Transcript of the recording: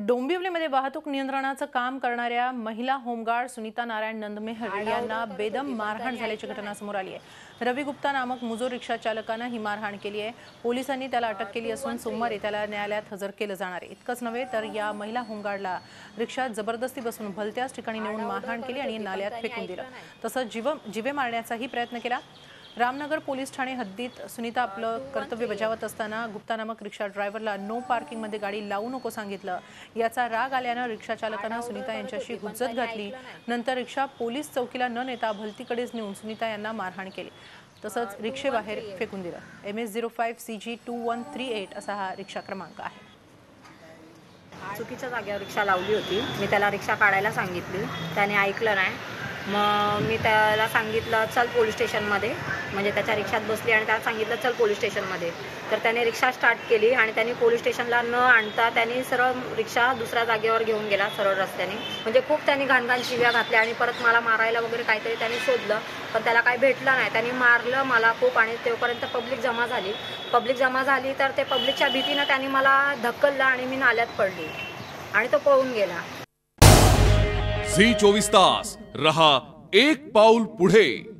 डोंबिवलीमध्ये वाहतूक नियंत्रणाचं काम करणाऱ्या महिला होमगार्ड सुनीता नारायण नंदमेहर यांना बेदम मारहाण झाल्याची घटना समोर आली आहे। रवी गुप्ता नामक मुजोर रिक्षा चालकानं ही मारहाण केली आहे। पोलिसांनी त्याला अटक केली असून सोमवारी त्याला न्यायालयात हजर केलं जाणार आहे। इतकंच नव्हे तर या महिला होमगार्डला रिक्षात जबरदस्ती बसून भलत्याच ठिकाणी नेऊन मारहाण केली आणि नाल्यात फेकून दिलं। तसंच जीवे मारण्याचाही प्रयत्न केला। रामनगर पोलीस ठाणे हद्दीत सुनीता आपलं कर्तव्य बजावत असताना गुप्ता नामक रिक्षा ड्रायव्हरला नो पार्किंगमध्ये गाडी लावू नको सांगितलं। याचा राग आल्यानं रिक्षा चालकानं सुनीता यांच्याशी हुज्जत घातली। नंतर रिक्षा पोलीस चौकीला न नेता भलतीकडेच नेऊन सुनीता यांना मारहाण केली। तसंच रिक्षेबाहेर फेकून दिलं। MS05CG2138 असा हा रिक्षा क्रमांक आहे। चुकीच्या जागेवर रिक्षा लावली होती। मी त्याला रिक्षा काढायला सांगितली, त्याने ऐकलं नाही। मग मी त्याला सांगितलं चल पोलीस स्टेशनमध्ये, म्हणजे त्याच्या रिक्षात बसली आणि त्याला सांगितलं चल पोलीस स्टेशनमध्ये। तर त्याने रिक्षा स्टार्ट केली आणि त्यांनी पोलीस स्टेशनला न आणता त्यांनी सरळ रिक्षा दुसऱ्या जागेवर घेऊन गेला सरळ रस्त्याने। म्हणजे खूप त्यांनी घाणघाण शिव्या घातल्या आणि परत मला मारायला वगैरे काहीतरी त्यांनी शोधलं, पण त्याला काही भेटलं नाही। त्यांनी मारलं मला खूप आणि तेवढपर्यंत पब्लिक जमा झाली तर ते पब्लिकच्या भीतीनं त्यांनी मला धक्कललं आणि मी नाल्यात पडली आणि तो पळून गेला। झी 24 तास रहा एक पाऊल पुढे।